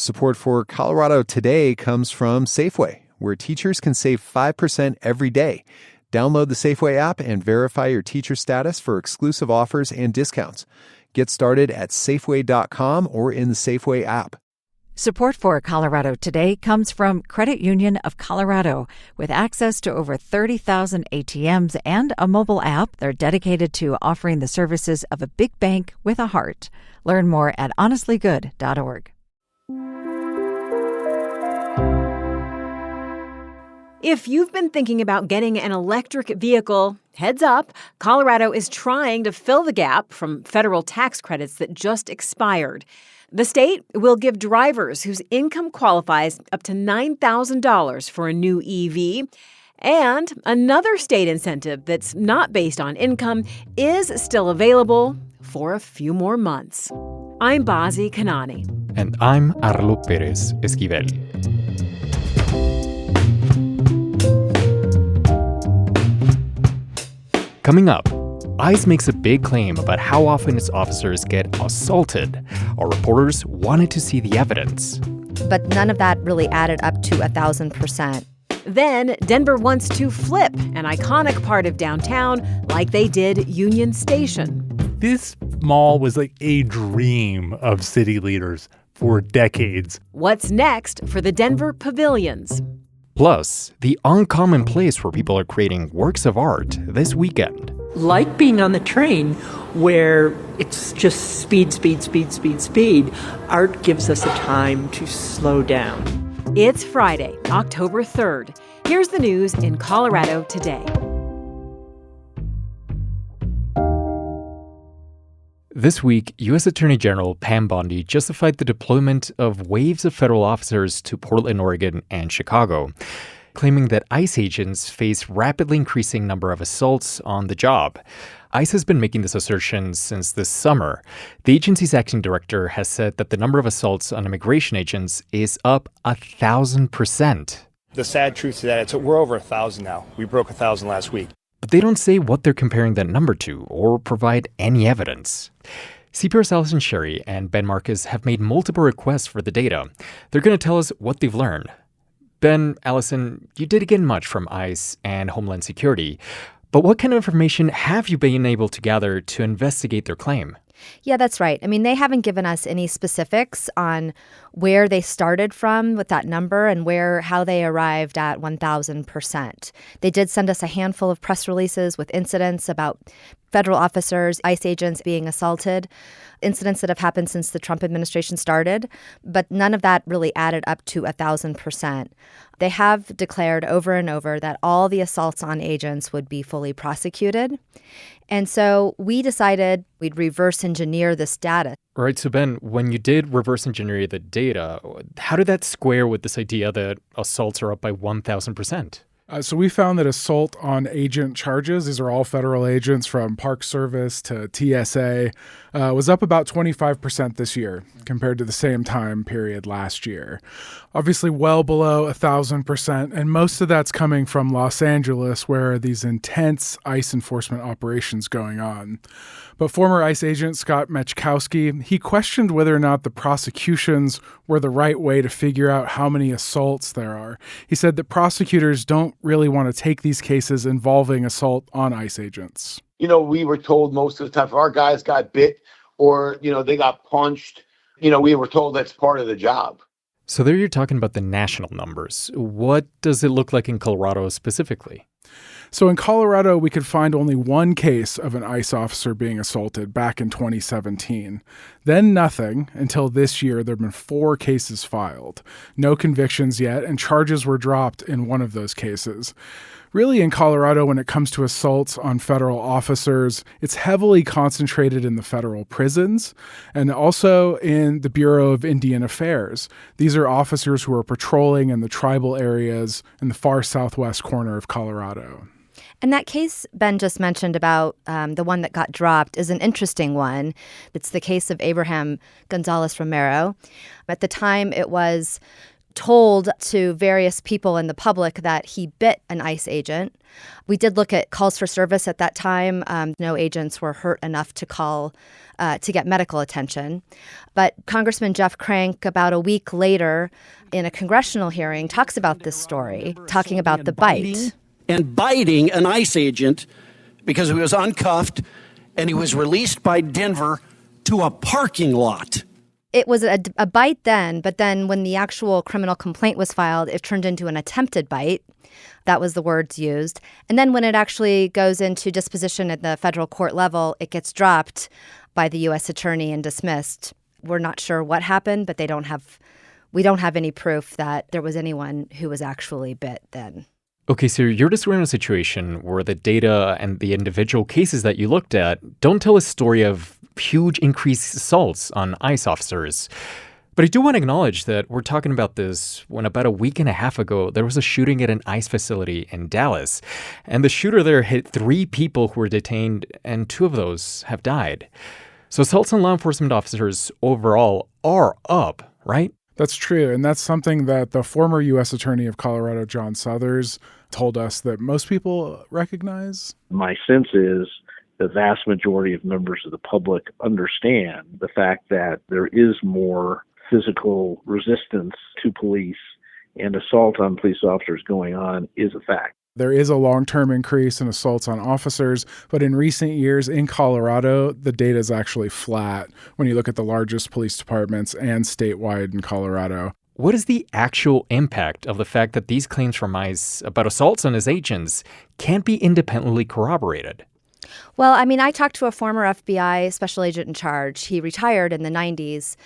Support for Colorado Today comes from Safeway, where teachers can save 5% every day. Download the Safeway app and verify your teacher status for exclusive offers and discounts. Get started at Safeway.com or in the Safeway app. Support for Colorado Today comes from Credit Union of Colorado. With access to over 30,000 ATMs and a mobile app, they're dedicated to offering the services of a big bank with a heart. Learn more at honestlygood.org. If you've been thinking about getting an electric vehicle, heads up, Colorado is trying to fill the gap from federal tax credits that just expired. The state will give drivers whose income qualifies up to $9,000 for a new EV. And another state incentive that's not based on income is still available for a few more months. I'm Bazi Kanani. And I'm Arlo Perez Esquivel. Coming up, ICE makes a big claim about how often its officers get assaulted. Our reporters wanted to see the evidence. But none of that really added up to 1,000%. Then Denver wants to flip an iconic part of downtown like they did Union Station. This mall was like a dream of city leaders for decades. What's next for the Denver Pavilions? Plus, the uncommon place where people are creating works of art this weekend. Like being on the train where it's just speed, speed, speed, speed, speed, art gives us a time to slow down. It's Friday, October 3rd. Here's the news in Colorado today. This week, U.S. Attorney General Pam Bondi justified the deployment of waves of federal officers to Portland, Oregon, and Chicago, claiming that ICE agents face rapidly increasing number of assaults on the job. ICE has been making this assertion since this summer. The agency's acting director has said that the number of assaults on immigration agents is up 1,000%. The sad truth to that, we're over 1,000 now. We broke 1,000 last week. But they don't say what they're comparing that number to or provide any evidence. CPR's Allison Sherry and Ben Marcus have made multiple requests for the data. They're going to tell us what they've learned. Ben, Allison, you didn't get much from ICE and Homeland Security, but what kind of information have you been able to gather to investigate their claim? Yeah, that's right. I mean, they haven't given us any specifics on where they started from with that number and how they arrived at 1,000%. They did send us a handful of press releases with incidents about federal officers, ICE agents being assaulted, incidents that have happened since the Trump administration started, but none of that really added up to 1,000%. They have declared over and over that all the assaults on agents would be fully prosecuted. And so we decided we'd reverse engineer this data. All right, so Ben, when you did reverse engineer the data, how did that square with this idea that assaults are up by 1,000%? So we found that assault on agent charges, these are all federal agents from Park Service to TSA, was up about 25% this year compared to the same time period last year. Obviously well below 1,000%, and most of that's coming from Los Angeles, where these intense ICE enforcement operations going on. But former ICE agent Scott Mechkowski, he questioned whether or not the prosecutions were the right way to figure out how many assaults there are. He said that prosecutors don't really want to take these cases involving assault on ICE agents. We were told most of the time if our guys got bit or, they got punched, we were told that's part of the job. So there you're talking about the national numbers. What does it look like in Colorado specifically? So in Colorado, we could find only one case of an ICE officer being assaulted back in 2017. Then nothing until this year. There have been 4 cases filed. No convictions yet, and charges were dropped in one of those cases. Really, in Colorado, when it comes to assaults on federal officers, it's heavily concentrated in the federal prisons and also in the Bureau of Indian Affairs. These are officers who are patrolling in the tribal areas in the far southwest corner of Colorado. And that case Ben just mentioned about the one that got dropped is an interesting one. It's the case of Abraham Gonzalez Romero. At the time, it was told to various people in the public that he bit an ICE agent. We did look at calls for service at that time. No agents were hurt enough to call to get medical attention. But Congressman Jeff Crank, about a week later in a congressional hearing, talks about this story, talking about the bite. And biting an ICE agent because he was uncuffed and he was released by Denver to a parking lot. It was a bite then, but then when the actual criminal complaint was filed, it turned into an attempted bite. That was the words used. And then when it actually goes into disposition at the federal court level, it gets dropped by the U.S. attorney and dismissed. We're not sure what happened, but we don't have any proof that there was anyone who was actually bit then. Okay, so you're describing a situation where the data and the individual cases that you looked at don't tell a story of huge increased assaults on ICE officers. But I do want to acknowledge that we're talking about this when about a week and a half ago, there was a shooting at an ICE facility in Dallas. And the shooter there hit 3 people who were detained, and 2 of those have died. So assaults on law enforcement officers overall are up, right? That's true. And that's something that the former U.S. Attorney of Colorado, John Suthers, told us that most people recognize. My sense is the vast majority of members of the public understand the fact that there is more physical resistance to police and assault on police officers going on is a fact. There is a long-term increase in assaults on officers, but in recent years in Colorado, the data is actually flat when you look at the largest police departments and statewide in Colorado. What is the actual impact of the fact that these claims from ICE about assaults on his agents can't be independently corroborated? Well, I mean, I talked to a former FBI special agent in charge. He retired in the 90s.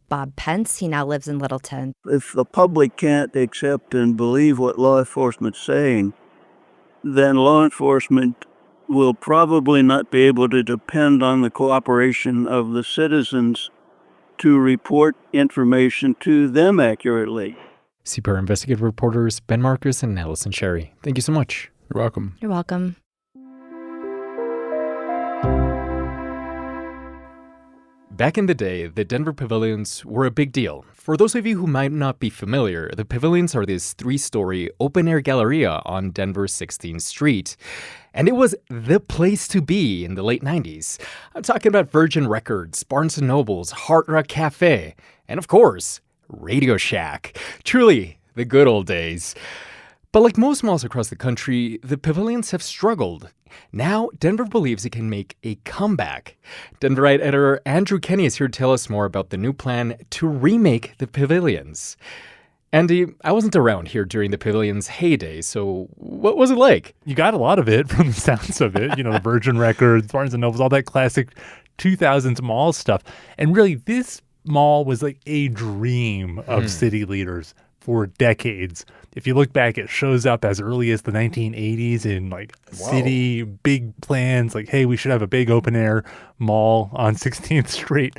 Bob Pence, he now lives in Littleton. If the public can't accept and believe what law enforcement's saying, then law enforcement will probably not be able to depend on the cooperation of the citizens to report information to them accurately. CPR investigative reporters Ben Marcus and Allison Sherry. Thank you so much. You're welcome. You're welcome. Back in the day, the Denver Pavilions were a big deal. For those of you who might not be familiar, the Pavilions are this 3-story open-air galleria on Denver's 16th Street. And it was the place to be in the late 90s. I'm talking about Virgin Records, Barnes & Noble's, Hard Rock Cafe, and of course, Radio Shack. Truly, the good old days. But like most malls across the country, the Pavilions have struggled. Now, Denver believes it can make a comeback. Denverite editor Andrew Kenny is here to tell us more about the new plan to remake the Pavilions. Andy, I wasn't around here during the Pavilions' heyday, so what was it like? You got a lot of it from the sounds of it. You know, the Virgin Records, Barnes & Nobles, all that classic 2000s mall stuff. And really, this mall was like a dream of city leaders for decades. If you look back, it shows up as early as the 1980s in like city big plans, like, hey, we should have a big open air mall on 16th Street.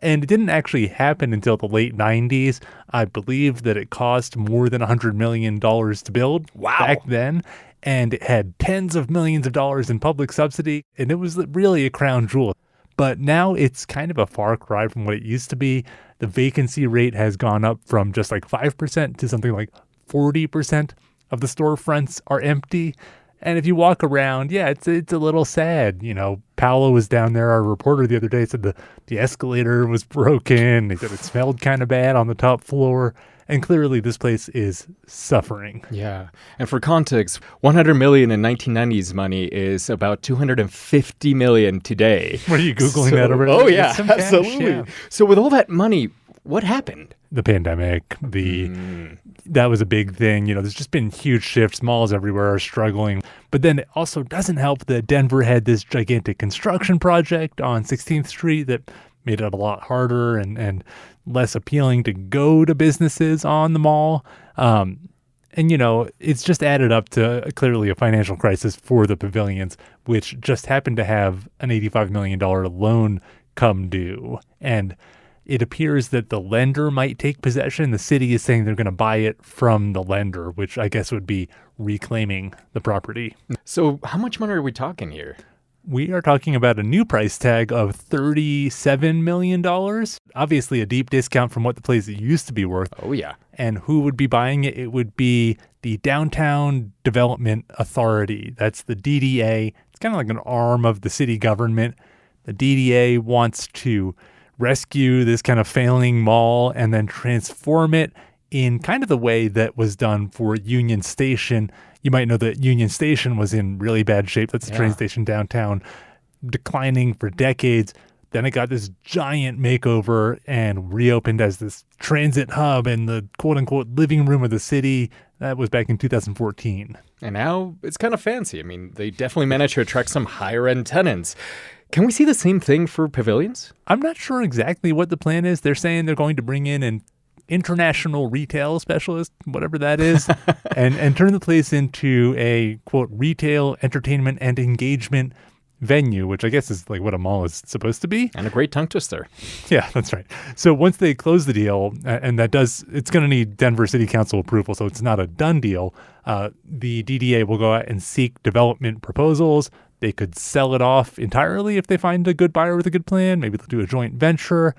And it didn't actually happen until the late 90s. I believe that it cost more than $100 million to build back then. And it had tens of millions of dollars in public subsidy. And it was really a crown jewel. But now it's kind of a far cry from what it used to be. The vacancy rate has gone up from just like 5% to something like 40% of the storefronts are empty. And if you walk around, it's a little sad. You know, Paolo was down there, our reporter the other day, said the escalator was broken. He said it smelled kind of bad on the top floor. And clearly this place is suffering. Yeah. And for context, $100 million in 1990s money is about $250 million today. Were you Googling that already? Oh, yeah, absolutely. Yeah. So with all that money, what happened? The pandemic, that was a big thing. You know, there's just been huge shifts. Malls everywhere are struggling. But then it also doesn't help that Denver had this gigantic construction project on 16th Street that made it a lot harder and less appealing to go to businesses on the mall. And, you know, it's just added up to clearly a financial crisis for the Pavilions, which just happened to have an $85 million loan come due. And it appears that the lender might take possession. The city is saying they're going to buy it from the lender, which I guess would be reclaiming the property. So how much money are we talking here? We are talking about a new price tag of $37 million. Obviously, a deep discount from what the place used to be worth. Oh, yeah. And who would be buying it? It would be the Downtown Development Authority. That's the DDA. It's kind of like an arm of the city government. The DDA wants to rescue this kind of failing mall and then transform it in kind of the way that was done for Union Station. You might know that Union Station was in really bad shape. That's a train station downtown, declining for decades. Then it got this giant makeover and reopened as this transit hub and the quote-unquote living room of the city. That was back in 2014. And now it's kind of fancy. I mean, they definitely managed to attract some higher-end tenants. Can we see the same thing for Pavilions? I'm not sure exactly what the plan is. They're saying they're going to bring in an international retail specialist, whatever that is, and turn the place into a, quote, retail, entertainment, and engagement venue, which I guess is like what a mall is supposed to be. And a great tongue twister. Yeah, that's right. So once they close the deal, and it's going to need Denver City Council approval, so it's not a done deal, the DDA will go out and seek development proposals. They could sell it off entirely if they find a good buyer with a good plan. Maybe they'll do a joint venture.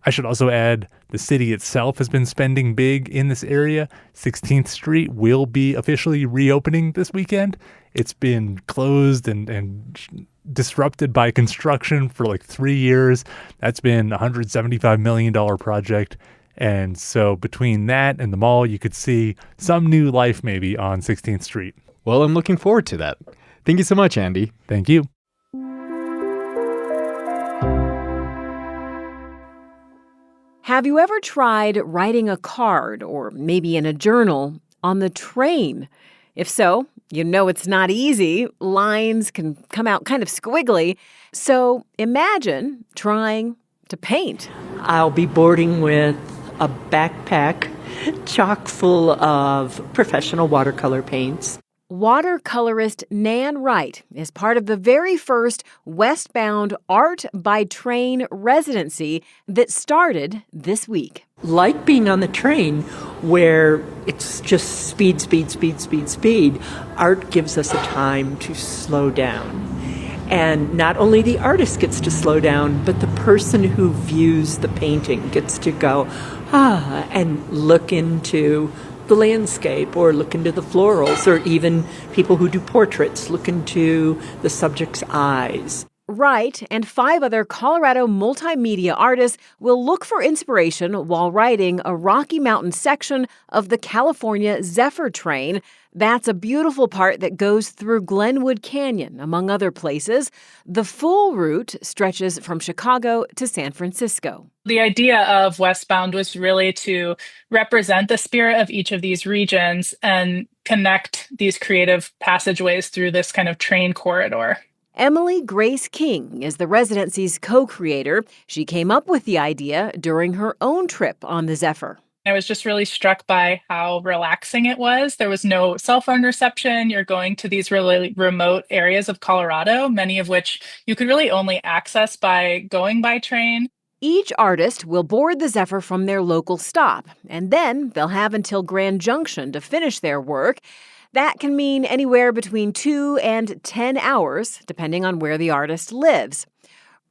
I should also add the city itself has been spending big in this area. 16th Street will be officially reopening this weekend. It's been closed and disrupted by construction for like 3 years. That's been a $175 million project. And so between that and the mall, you could see some new life maybe on 16th Street. Well, I'm looking forward to that. Thank you so much, Andy. Thank you. Have you ever tried writing a card, or maybe in a journal, on the train? If so, you know it's not easy. Lines can come out kind of squiggly. So imagine trying to paint. I'll be boarding with a backpack chock full of professional watercolor paints. Watercolorist Nan Wright is part of the very first westbound Art by Train residency that started this week. Like being on the train where it's just speed, speed, speed, speed, speed, art gives us a time to slow down. And not only the artist gets to slow down, but the person who views the painting gets to go, and look into the landscape or look into the florals, or even people who do portraits look into the subject's eyes. Wright and 5 other Colorado multimedia artists will look for inspiration while writing a Rocky Mountain section of the California Zephyr train. That's a beautiful part that goes through Glenwood Canyon, among other places. The full route stretches from Chicago to San Francisco. The idea of Westbound was really to represent the spirit of each of these regions and connect these creative passageways through this kind of train corridor. Emily Grace King is the residency's co-creator. She came up with the idea during her own trip on the Zephyr. I was just really struck by how relaxing it was. There was no cell phone reception. You're going to these really remote areas of Colorado, many of which you could really only access by going by train. Each artist will board the Zephyr from their local stop, and then they'll have until Grand Junction to finish their work. That can mean anywhere between 2 and 10 hours, depending on where the artist lives.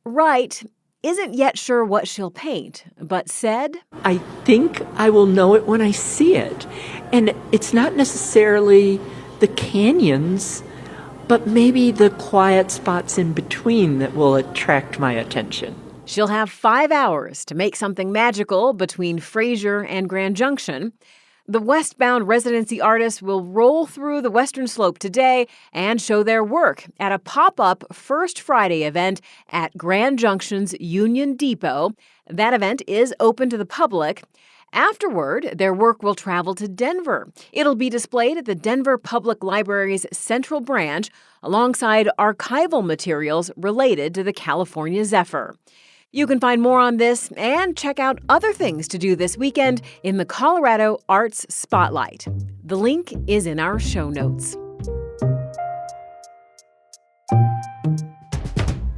Wright isn't yet sure what she'll paint, but said, I think I will know it when I see it. And it's not necessarily the canyons, but maybe the quiet spots in between that will attract my attention. She'll have 5 hours to make something magical between Fraser and Grand Junction. The westbound residency artists will roll through the Western Slope today and show their work at a pop-up First Friday event at Grand Junction's Union Depot. That event is open to the public. Afterward, their work will travel to Denver. It'll be displayed at the Denver Public Library's Central Branch alongside archival materials related to the California Zephyr. You can find more on this and check out other things to do this weekend in the Colorado Arts Spotlight. The link is in our show notes.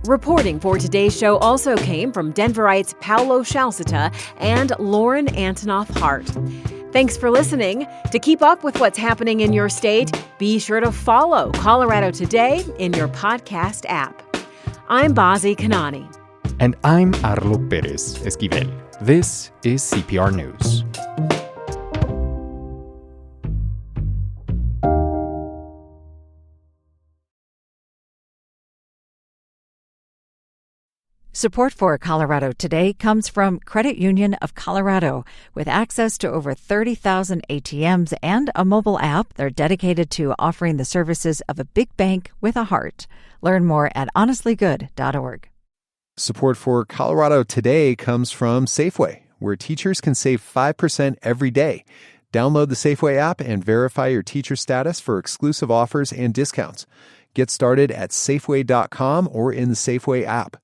Reporting for today's show also came from Denverites Paolo Shalcita and Lauren Antonoff Hart. Thanks for listening. To keep up with what's happening in your state, be sure to follow Colorado Today in your podcast app. I'm Bazi Kanani. And I'm Arlo Perez Esquivel. This is CPR News. Support for Colorado Today comes from Credit Union of Colorado. With access to over 30,000 ATMs and a mobile app, they're dedicated to offering the services of a big bank with a heart. Learn more at honestlygood.org. Support for Colorado Today comes from Safeway, where teachers can save 5% every day. Download the Safeway app and verify your teacher status for exclusive offers and discounts. Get started at Safeway.com or in the Safeway app.